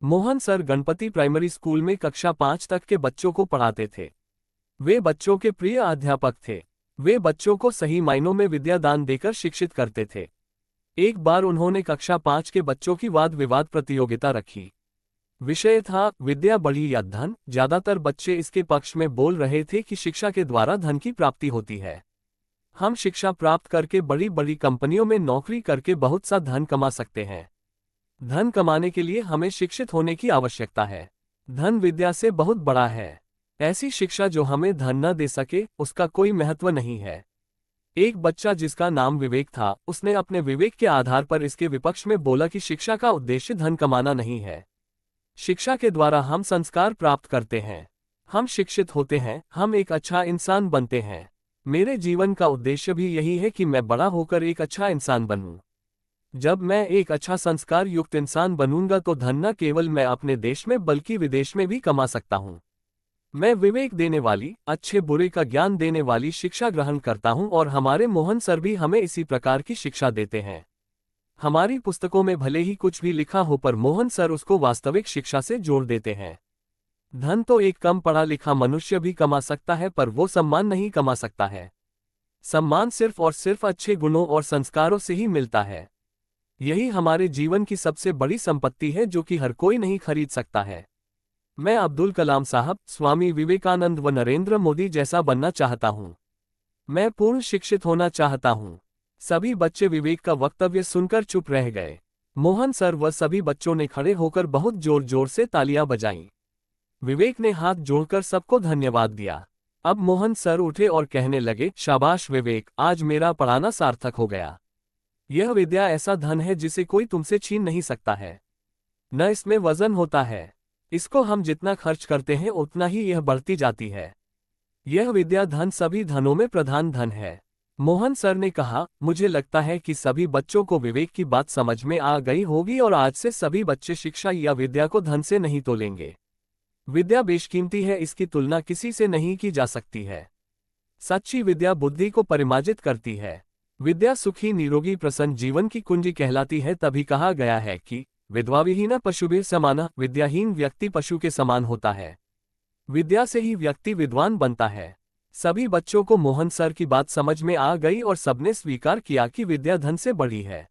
Mohan sir Ganpati primary school में कक्षा 5 तक के बच्चों को पढ़ाते थे। वे बच्चों के प्रिय अध्यापक थे। वे बच्चों को सही मायनों में विद्यादान देकर शिक्षित करते थे। एक बार उन्होंने कक्षा 5 के बच्चों की वाद विवाद प्रतियोगिता रखी। विषय था विद्या बड़ी या धन। ज्यादातर बच्चे इसके पक्ष में बोल रहे थे कि शिक्षा के द्वारा धन की प्राप्ति होती है। हम शिक्षा प्राप्त करके बड़ी बड़ी कंपनियों में नौकरी करके बहुत सा धन कमा सकते हैं। धन कमाने के लिए हमें शिक्षित होने की आवश्यकता है। धन विद्या से बहुत बड़ा है। ऐसी शिक्षा जो हमें धन न दे सके उसका कोई महत्व नहीं है। एक बच्चा जिसका नाम विवेक था, उसने अपने विवेक के आधार पर इसके विपक्ष में बोला कि शिक्षा का उद्देश्य धन कमाना नहीं है। शिक्षा के द्वारा हम संस्कार प्राप्त करते हैं, हम शिक्षित होते हैं, हम एक अच्छा इंसान बनते हैं। मेरे जीवन का उद्देश्य भी यही है कि मैं बड़ा होकर एक अच्छा इंसान बनूं। जब मैं एक अच्छा संस्कार युक्त इंसान बनूंगा तो धन न केवल मैं अपने देश में बल्कि विदेश में भी कमा सकता हूं। मैं विवेक देने वाली, अच्छे बुरे का ज्ञान देने वाली शिक्षा ग्रहण करता हूं और हमारे मोहन सर भी हमें इसी प्रकार की शिक्षा देते हैं। हमारी पुस्तकों में भले ही कुछ भी लिखा हो पर मोहन सर उसको वास्तविक शिक्षा से जोड़ देते हैं। धन तो एक कम पढ़ा लिखा मनुष्य भी कमा सकता है पर वो सम्मान नहीं कमा सकता है। सम्मान सिर्फ और सिर्फ अच्छे गुणों और संस्कारों से ही मिलता है। यही हमारे जीवन की सबसे बड़ी संपत्ति है जो कि हर कोई नहीं खरीद सकता है। मैं अब्दुल कलाम साहब, स्वामी विवेकानंद व नरेंद्र मोदी जैसा बनना चाहता हूँ। मैं पूर्ण शिक्षित होना चाहता हूँ। सभी बच्चे विवेक का वक्तव्य सुनकर चुप रह गए। मोहन सर व सभी बच्चों ने खड़े होकर बहुत जोर जोर से तालियां बजाईं। विवेक ने हाथ जोड़कर सबको धन्यवाद दिया। अब मोहन सर उठे और कहने लगे, शाबाश विवेक, आज मेरा पढ़ाना सार्थक हो गया। यह विद्या ऐसा धन है जिसे कोई तुमसे छीन नहीं सकता है। न इसमें वजन होता है। इसको हम जितना खर्च करते हैं उतना ही यह बढ़ती जाती है। यह विद्या धन सभी धनों में प्रधान धन है। मोहन सर ने कहा, मुझे लगता है कि सभी बच्चों को विवेक की बात समझ में आ गई होगी और आज से सभी बच्चे शिक्षा या विद्या को धन से नहीं तोलेंगे। विद्या बेशकीमती है, इसकी तुलना किसी से नहीं की जा सकती है। सच्ची विद्या बुद्धि को परिमार्जित करती है। विद्या सुखी निरोगी प्रसन्न जीवन की कुंजी कहलाती है। तभी कहा गया है कि विद्याविहीन पशुभिः समानः, विद्याहीन व्यक्ति पशु के समान होता है। विद्या से ही व्यक्ति विद्वान बनता है। सभी बच्चों को मोहन सर की बात समझ में आ गई और सबने स्वीकार किया कि विद्या धन से बड़ी है।